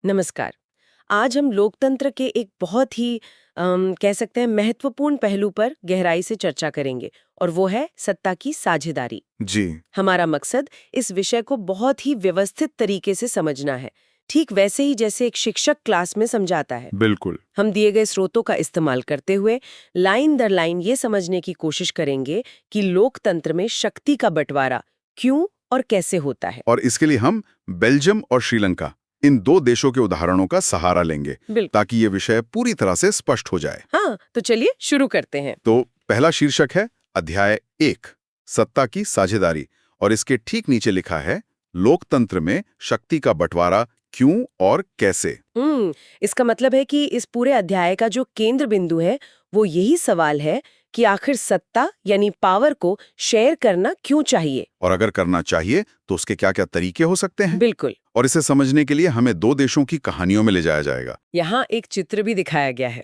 नमस्कार। आज हम लोकतंत्र के एक बहुत ही कह सकते हैं महत्वपूर्ण पहलू पर गहराई से चर्चा करेंगे और वो है सत्ता की साझेदारी। जी। हमारा मकसद इस विषय को बहुत ही व्यवस्थित तरीके से समझना है, ठीक वैसे ही जैसे एक शिक्षक क्लास में समझाता है। बिल्कुल। हम दिए गए स्रोतों का इस्तेमाल करते हुए लाइन दर लाइन ये समझने की कोशिश करेंगे कि लोकतंत्र में शक्ति का बंटवारा क्यों और कैसे होता है। और इसके लिए हम बेल्जियम और श्रीलंका इन दो देशों के उदाहरणों का सहारा लेंगे बिल्कुल। ताकि ये विषय पूरी तरह से स्पष्ट हो जाए। हाँ, तो चलिए शुरू करते हैं। तो पहला शीर्षक है अध्याय 1, सत्ता की साझेदारी, और इसके ठीक नीचे लिखा है लोकतंत्र में शक्ति का बंटवारा क्यों और कैसे। इसका मतलब है कि इस पूरे अध्याय का जो केंद्र बिंदु है वो यही सवाल है कि आखिर सत्ता यानी पावर को शेयर करना क्यों चाहिए। और अगर करना चाहिए तो उसके क्या क्या तरीके हो सकते हैं। बिल्कुल। और इसे समझने के लिए हमें दो देशों की कहानियों में ले जाया जाएगा। यहाँ एक चित्र भी दिखाया गया है।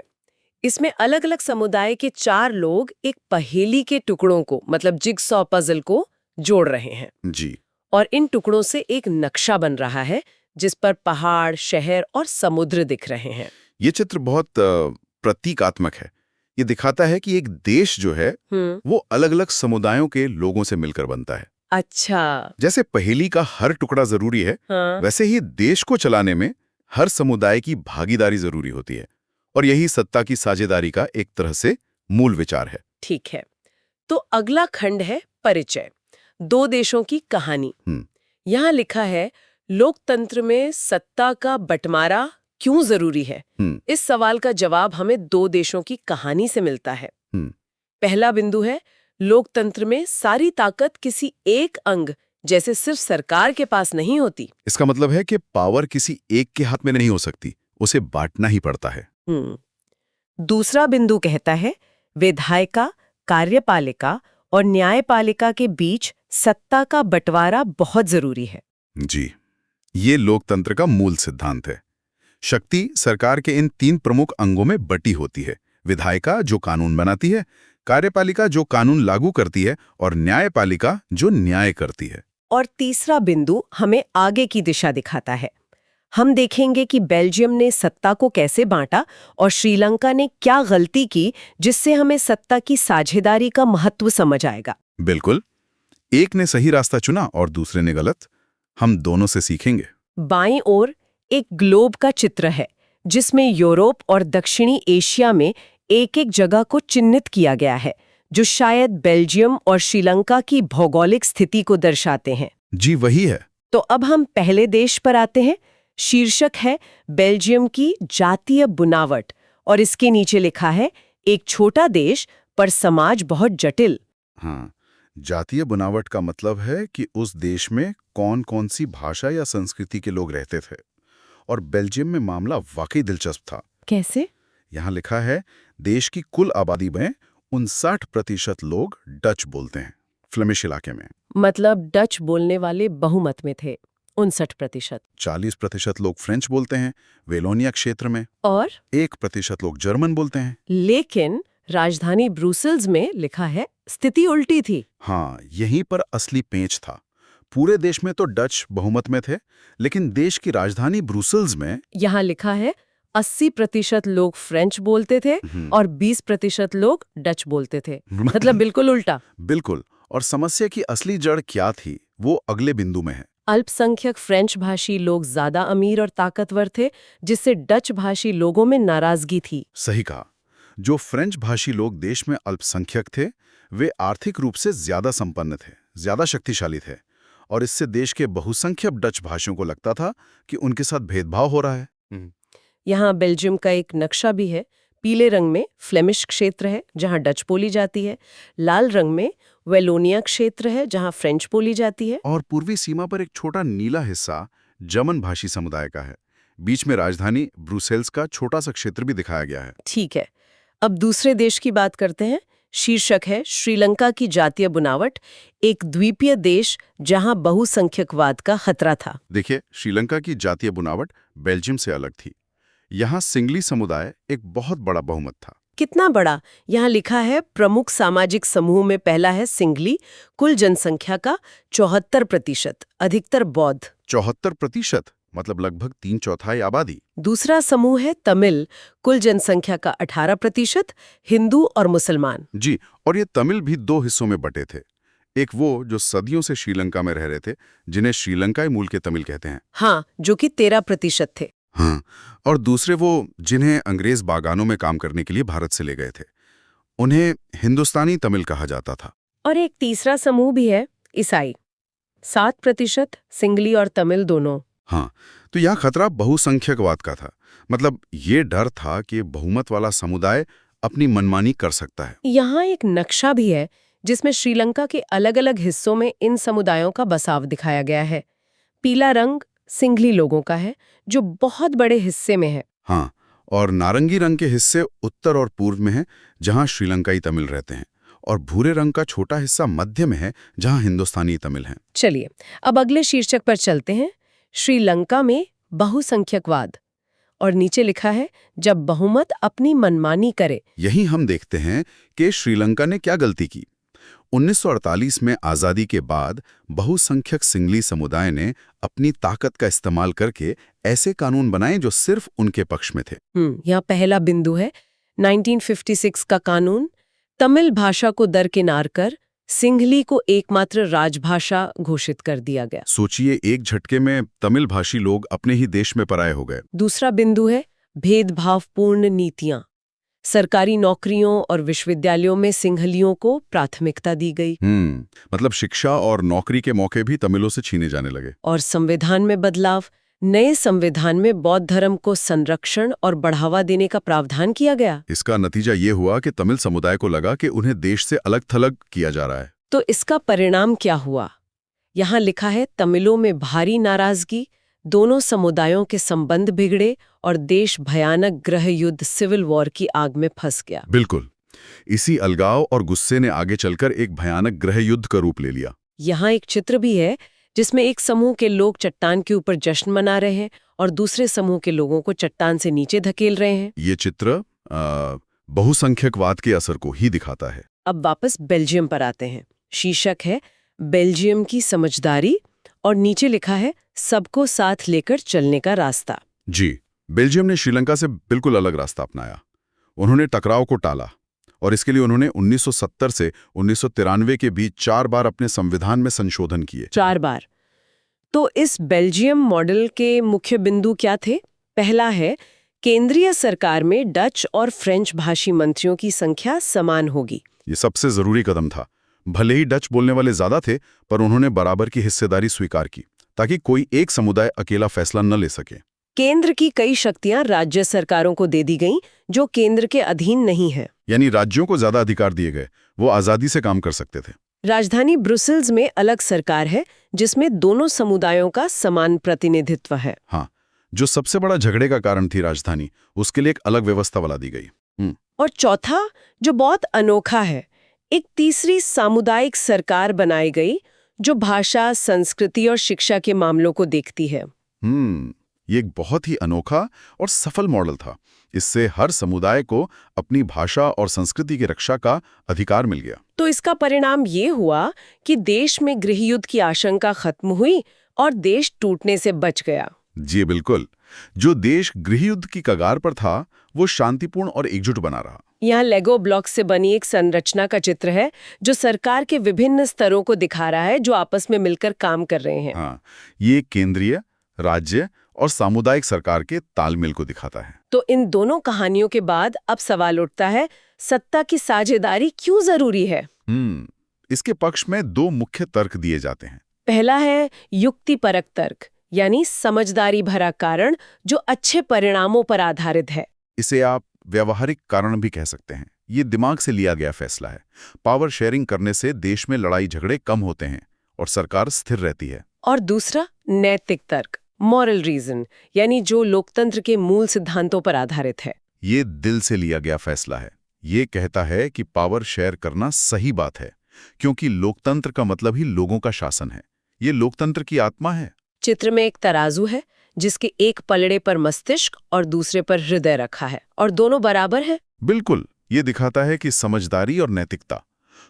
इसमें अलग अलग समुदाय के 4 लोग एक पहेली के टुकड़ों को मतलब जिगसॉ पजल को जोड़ रहे हैं जी। और इन टुकड़ों से एक नक्शा बन रहा है जिस पर पहाड़, शहर और समुद्र दिख रहे हैं। ये चित्र बहुत प्रतीकात्मक है। ये दिखाता है कि एक देश जो है वो अलग-अलग समुदायों के लोगों से मिलकर बनता है। अच्छा। जैसे पहेली का हर टुकड़ा जरूरी है, हाँ। वैसे ही देश को चलाने में हर समुदाय की भागीदारी जरूरी होती है। और यही सत्ता की साझेदारी का एक तरह से मूल विचार है। ठीक है, तो अगला खंड है परिचय, 2 देशों की कहानी। यहाँ लिखा है लोकतंत्र में सत्ता का बंटवारा क्यों जरूरी है। इस सवाल का जवाब हमें 2 देशों की कहानी से मिलता है। पहला बिंदु है लोकतंत्र में सारी ताकत किसी एक अंग जैसे सिर्फ सरकार के पास नहीं होती। इसका मतलब है कि पावर किसी एक के हाथ में नहीं हो सकती, उसे बांटना ही पड़ता है। दूसरा बिंदु कहता है विधायिका, कार्यपालिका और न्यायपालिका के बीच सत्ता का बंटवारा बहुत जरूरी है। जी, ये लोकतंत्र का मूल सिद्धांत है। शक्ति सरकार के इन 3 प्रमुख अंगों में बटी होती है। विधायिका जो कानून बनाती है, कार्यपालिका जो कानून लागू करती है और न्यायपालिका जो न्याय करती है। और तीसरा बिंदु हमें आगे की दिशा दिखाता है। हम देखेंगे कि बेल्जियम ने सत्ता को कैसे बांटा और श्रीलंका ने क्या गलती की जिससे हमें सत्ता की साझेदारी का महत्व समझ आएगा। बिल्कुल, एक ने सही रास्ता चुना और दूसरे ने गलत। हम दोनों से सीखेंगे। बाईं ओर एक ग्लोब का चित्र है जिसमें यूरोप और दक्षिणी एशिया में एक-एक जगह को चिन्हित किया गया है जो शायद बेल्जियम और श्रीलंका की भौगोलिक स्थिति को दर्शाते हैं। जी वही है। तो अब हम पहले देश पर आते हैं। शीर्षक है बेल्जियम की जातीय बुनावट और इसके नीचे लिखा है एक छोटा देश पर समाज बहुत जटिल। हाँ, जातीय बुनावट का मतलब है कि उस देश में कौन-कौन सी भाषा या संस्कृति के लोग रहते थे। और बेल्जियम में मामला वाकई दिलचस्प था। कैसे? यहाँ लिखा है देश की कुल आबादी में 59% लोग डच बोलते हैं, फ्लेमिश इलाके में। मतलब डच बोलने वाले बहुमत में थे 59%। 40% लोग फ्रेंच बोलते हैं वेलोनिया क्षेत्र में, और 1% लोग जर्मन बोलते हैं। लेकिन राजधानी ब्रुसेल्स में लिखा है स्थिति उल्टी थी। हाँ, यहीं पर असली पेंच था। पूरे देश में तो डच बहुमत में थे, लेकिन देश की राजधानी ब्रुसेल्स में यहाँ लिखा है 80% लोग फ्रेंच बोलते थे और 20% लोग डच बोलते थे। मतलब बिल्कुल उल्टा। बिल्कुल। और समस्या की असली जड़ क्या थी वो अगले बिंदु में है। अल्पसंख्यक फ्रेंच भाषी लोग ज्यादा अमीर और ताकतवर थे जिससे डच भाषी लोगों में नाराजगी थी। सही कहा। जो फ्रेंच भाषी लोग देश में अल्पसंख्यक थे वे आर्थिक रूप से ज्यादा संपन्न थे, ज्यादा शक्तिशाली थे, और इससे देश के बहुसंख्यक डच भाषियों को लगता था कि उनके साथ भेदभाव हो रहा है। यहाँ बेल्जियम का एक नक्शा भी है। पीले रंग में फ्लेमिश क्षेत्र है जहाँ डच बोली जाती है, लाल रंग में वेलोनिया क्षेत्र है जहाँ फ्रेंच बोली जाती है, और पूर्वी सीमा पर एक छोटा नीला हिस्सा जर्मन भाषी समुदाय का है। बीच में राजधानी ब्रुसेल्स का छोटा सा क्षेत्र भी दिखाया गया है। ठीक है, अब दूसरे देश की बात करते हैं। शीर्षक है श्रीलंका की जातीय बुनावट, एक द्वीपीय देश जहां बहुसंख्यकवाद का खतरा था। देखिए, श्रीलंका की जातीय बुनावट बेल्जियम से अलग थी। यहाँ सिंगली समुदाय एक बहुत बड़ा बहुमत था। कितना बड़ा? यहाँ लिखा है प्रमुख सामाजिक समूह में पहला है सिंगली, कुल जनसंख्या का 74%, अधिकतर बौद्ध। 74%? मतलब लगभग 3/4 आबादी। दूसरा समूह है तमिल, कुल जनसंख्या का 18%, हिंदू और मुसलमान। जी, और ये तमिल भी 2 हिस्सों में बटे थे। एक वो जो सदियों से श्रीलंका में रह रहे थे, जिन्हें श्रीलंकाई मूल के तमिल कहते हैं। हाँ, जो कि 13% थे। हाँ, और दूसरे वो जिन्हें अंग्रेज बागानों में काम करने के लिए भारत से ले गए थे। उन्हें हिंदुस्तानी तमिल कहा जाता था। और एक तीसरा समूह भी है, ईसाई, 7%, सिंगली और तमिल दोनों। हाँ, तो यहाँ खतरा बहुसंख्यकवाद का था। मतलब ये डर था कि बहुमत वाला समुदाय अपनी मनमानी कर सकता है। यहाँ एक नक्शा भी है जिसमें श्रीलंका के अलग-अलग हिस्सों में इन समुदायों का बसाव दिखाया गया है। पीला रंग सिंघली लोगों का है, जो बहुत बड़े हिस्से में है। हाँ, और नारंगी रंग के हिस्से उत्तर और पूर्व में हैं, जहाँ श्रीलंकाई तमिल रहते हैं, और भूरे रंग का छोटा हिस्सा मध्य में है, जहाँ हिंदुस्तानी तमिल हैं। चलिए, अब अगले शीर्षक पर चलते हैं, श्रीलंका में बहुसंख्यकवाद। और नीचे लिखा है, जब बहुमत अपनी मनमानी करे। यही हम देखते हैं कि श्रीलंका ने क्या गलती की। 1948 में आज़ादी के बाद बहुसंख्यक सिंगली समुदाय ने अपनी ताकत का इस्तेमाल करके ऐसे कानून बनाए जो सिर्फ उनके पक्ष में थे। यहाँ पहला बिंदु है 1956 का कानून। तमिल भाषा को दरकिनार कर सिंघली को एकमात्र राजभाषा घोषित कर दिया गया। सोचिए, एक झटके में तमिल भाषी लोग अपने ही देश में पराये हो गए। दूसरा बिंदु है भेदभावपूर्ण नीतियां। सरकारी नौकरियों और विश्वविद्यालयों में सिंघलियों को प्राथमिकता दी गई। मतलब शिक्षा और नौकरी के मौके भी तमिलों से छीने जाने लगे। और संविधान में बदलाव। नए संविधान में बौद्ध धर्म को संरक्षण और बढ़ावा देने का प्रावधान किया गया। इसका नतीजा ये हुआ कि तमिल समुदाय को लगा कि उन्हें देश से अलग-थलग किया जा रहा है। तो इसका परिणाम क्या हुआ? यहाँ लिखा है, तमिलों में भारी नाराजगी, दोनों समुदायों के संबंध बिगड़े और देश भयानक गृह युद्ध सिविल वॉर की आग में फंस गया। बिल्कुल, इसी अलगाव और गुस्से ने आगे चलकर एक भयानक गृह युद्ध का रूप ले लिया। यहाँ एक चित्र भी है जिसमें एक समूह के लोग चट्टान के ऊपर जश्न मना रहे हैं और दूसरे समूह के लोगों को चट्टान से नीचे धकेल रहे हैं। ये चित्र बहुसंख्यकवाद के असर को ही दिखाता है। अब वापस बेल्जियम पर आते हैं। शीर्षक है बेल्जियम की समझदारी और नीचे लिखा है, सबको साथ लेकर चलने का रास्ता। जी, बेल्जियम ने श्रीलंका से बिल्कुल अलग रास्ता अपनाया। उन्होंने टकराव को टाला और इसके लिए उन्होंने 1970 से 1993 के बीच 4 बार अपने संविधान में संशोधन किए। 4 बार। तो इस बेल्जियम मॉडल के मुख्य बिंदु क्या थे? पहला है, केंद्रीय सरकार में डच और फ्रेंच भाषी मंत्रियों की संख्या समान होगी। ये सबसे जरूरी कदम था। भले ही डच बोलने वाले ज्यादा थे, पर उन्होंने बराबर की हिस्सेदारी स्वीकार की, ताकि कोई एक समुदाय अकेला फैसला न ले सके। केंद्र की कई शक्तियां राज्य सरकारों को दे दी गईं, जो केंद्र के अधीन नहीं है। यानी राज्यों को ज्यादा अधिकार दिए गए, वो आजादी से काम कर सकते थे। राजधानी ब्रुसेल्स में अलग सरकार है, जिसमें दोनों समुदायों का समान प्रतिनिधित्व है। हाँ, जो सबसे बड़ा झगड़े का कारण थी राजधानी, उसके लिए एक अलग व्यवस्था बना दी गई। और चौथा, जो बहुत अनोखा है, एक तीसरी सामुदायिक सरकार बनाई गई, जो भाषा, संस्कृति और शिक्षा के मामलों को देखती है। ये एक बहुत ही अनोखा और सफल मॉडल था। इससे हर समुदाय को अपनी भाषा और संस्कृति की रक्षा का अधिकार मिल गया। तो इसका परिणाम ये हुआ कि देश में गृहयुद्ध की आशंका खत्म हुई और देश टूटने से बच गया। जी बिल्कुल, जो देश गृहयुद्ध की कगार पर था, वो शांतिपूर्ण और एकजुट बना रहा। यहाँ लेगो ब्लॉक से बनी एक संरचना का चित्र है, जो सरकार के विभिन्न स्तरों को दिखा रहा है, जो आपस में मिलकर काम कर रहे हैं। हाँ, ये केंद्रीय, राज्य और सामुदायिक सरकार के तालमेल को दिखाता है। तो इन दोनों कहानियों के बाद अब सवाल उठता है, सत्ता की साझेदारी क्यों जरूरी है? इसके पक्ष में 2 मुख्य तर्क दिए जाते हैं। पहला है युक्तिपरक तर्क, यानी समझदारी भरा कारण जो अच्छे परिणामों पर आधारित है। इसे आप व्यावहारिक कारण भी कह सकते हैं। ये दिमाग से लिया गया फैसला है। पावर शेयरिंग करने से देश में लड़ाई झगड़े कम होते हैं और सरकार स्थिर रहती है। और दूसरा नैतिक तर्क, मॉरल रीजन, यानी जो लोकतंत्र के मूल सिद्धांतों पर आधारित है। ये दिल से लिया गया फैसला है। ये कहता है कि पावर शेयर करना सही बात है, क्योंकि लोकतंत्र का मतलब ही लोगों का शासन है। ये लोकतंत्र की आत्मा है। चित्र में एक तराजू है, जिसके एक पलड़े पर मस्तिष्क और दूसरे पर हृदय रखा है, और दोनों बराबर है। बिल्कुल, ये दिखाता है कि समझदारी और नैतिकता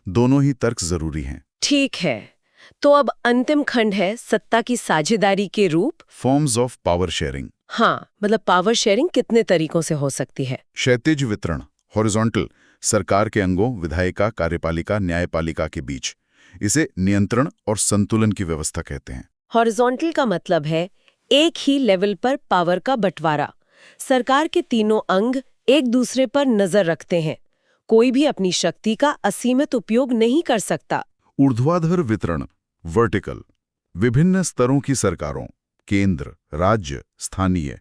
दोनों ही तर्क जरूरी हैं। ठीक है, तो अब अंतिम खंड है सत्ता की साझेदारी के रूप। Forms of power sharing. हाँ, मतलब पावर शेयरिंग कितने तरीकों से हो सकती है। क्षैतिज वितरण, हॉरिजॉन्टल, सरकार के अंगों विधायिका, कार्यपालिका, न्यायपालिका के बीच। इसे नियंत्रण और संतुलन की व्यवस्था कहते हैं। हॉरिजॉन्टल का मतलब है एक ही लेवल पर पावर का बंटवारा। सरकार के तीनों अंग एक दूसरे पर नजर रखते हैं, कोई भी अपनी शक्ति का असीमित उपयोग नहीं कर सकता। ऊर्ध्वाधर वितरण, वर्टिकल, विभिन्न स्तरों की सरकारों, केंद्र, राज्य, स्थानीय,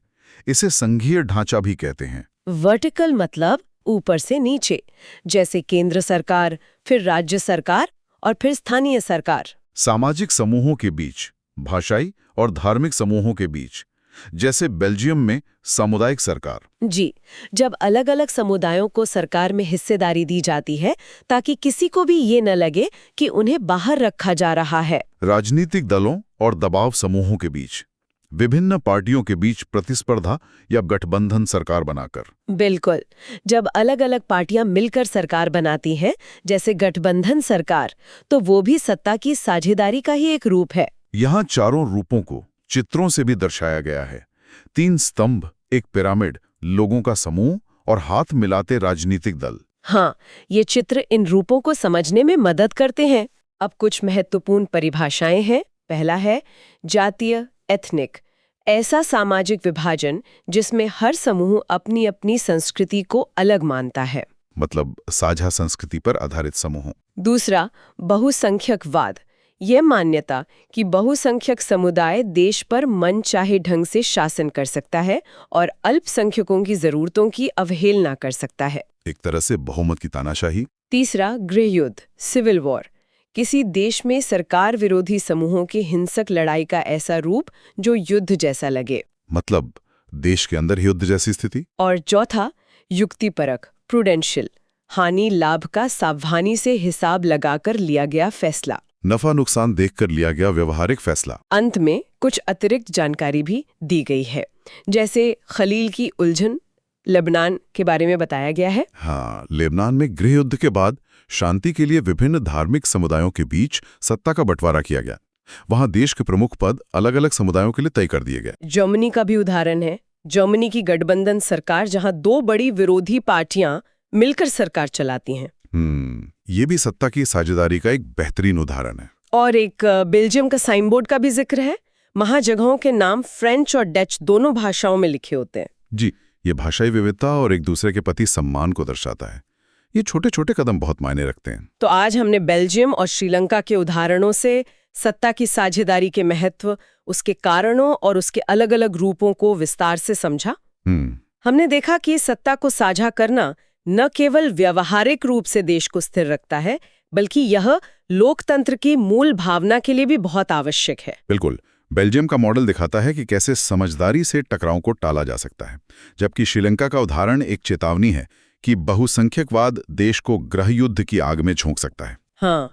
इसे संघीय ढांचा भी कहते हैं। वर्टिकल मतलब ऊपर से नीचे, जैसे केंद्र सरकार, फिर राज्य सरकार और फिर स्थानीय सरकार। सामाजिक समूहों के बीच, भाषाई और धार्मिक समूहों के बीच, जैसे बेल्जियम में सामुदायिक सरकार। जी, जब अलग अलग समुदायों को सरकार में हिस्सेदारी दी जाती है ताकि किसी को भी ये न लगे कि उन्हें बाहर रखा जा रहा है। राजनीतिक दलों और दबाव समूहों के बीच, विभिन्न पार्टियों के बीच प्रतिस्पर्धा या गठबंधन सरकार बनाकर। बिल्कुल, जब अलग अलग पार्टियां मिलकर सरकार बनाती हैं, जैसे गठबंधन सरकार, तो वो भी सत्ता की साझेदारी का ही एक रूप है। यहाँ चारों रूपों को चित्रों से भी दर्शाया गया है। 3 स्तंभ, एक पिरामिड, लोगों का समूह और हाथ मिलाते राजनीतिक दल। हाँ, ये चित्र इन रूपों को समझने में मदद करते हैं। अब कुछ महत्वपूर्ण परिभाषाएं हैं। पहला है जातीय, एथनिक, ऐसा सामाजिक विभाजन जिसमें हर समूह अपनी अपनी संस्कृति को अलग मानता है, मतलब साझा संस्कृति पर आधारित समूह। दूसरा बहुसंख्यकवाद, ये मान्यता कि बहुसंख्यक समुदाय देश पर मनचाहे ढंग से शासन कर सकता है और अल्पसंख्यकों की जरूरतों की अवहेलना कर सकता है। एक तरह से बहुमत की तानाशाही। तीसरा गृहयुद्ध, सिविल वॉर, किसी देश में सरकार विरोधी समूहों की हिंसक लड़ाई का ऐसा रूप जो युद्ध जैसा लगे, मतलब देश के अंदर युद्ध जैसी स्थिति। और चौथा युक्तिपरक, प्रूडेंशियल, हानि लाभ का सावधानी से हिसाब लगाकर लिया गया फैसला, नफा नुकसान देखकर लिया गया व्यवहारिक फैसला। अंत में कुछ अतिरिक्त जानकारी भी दी गई है, जैसे खलील की उलझन लेबनान के बारे में बताया गया है। हाँ, लेबनान में गृह युद्ध के बाद शांति के लिए विभिन्न धार्मिक समुदायों के बीच सत्ता का बंटवारा किया गया। वहां देश के प्रमुख पद अलग अलग समुदायों के लिए तय कर दिए गए। जर्मनी का भी उदाहरण है। जर्मनी की गठबंधन सरकार, जहां 2 बड़ी विरोधी पार्टियां मिलकर सरकार चलाती हैं। ये भी सत्ता की साझेदारी का एक बेहतरीन उदाहरण है। और एक बेल्जियम का साइन बोर्ड का भी जिक्र है। वहां जगहों के नाम फ्रेंच और डच दोनों भाषाओं में लिखे होते हैं। जी, ये भाषाई विविधता और एक दूसरे के प्रति सम्मान को दर्शाता है। ये छोटे छोटे कदम बहुत मायने रखते हैं। तो आज हमने बेल्जियम और श्रीलंका के उदाहरणों से सत्ता की साझेदारी के महत्व, उसके कारणों और उसके अलग अलग रूपों को विस्तार से समझा। हमने देखा कि सत्ता को साझा करना न केवल व्यावहारिक रूप से देश को स्थिर रखता है, बल्कि यह लोकतंत्र की मूल भावना के लिए भी बहुत आवश्यक है। बिल्कुल, बेल्जियम का मॉडल दिखाता है कि कैसे समझदारी से टकराव को टाला जा सकता है, जबकि श्रीलंका का उदाहरण एक चेतावनी है कि बहुसंख्यकवाद देश को गृहयुद्ध की आग में झोंक सकता है। हाँ।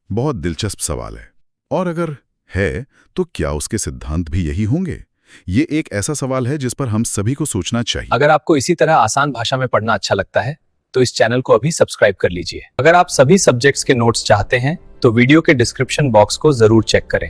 बहुत दिलचस्प सवाल है। और अगर है तो क्या उसके सिद्धांत भी यही होंगे? ये एक ऐसा सवाल है जिस पर हम सभी को सोचना चाहिए। अगर आपको इसी तरह आसान भाषा में पढ़ना अच्छा लगता है तो इस चैनल को अभी सब्सक्राइब कर लीजिए। अगर आप सभी सब्जेक्ट्स के नोट्स चाहते हैं तो वीडियो के डिस्क्रिप्शन बॉक्स को जरूर चेक करें।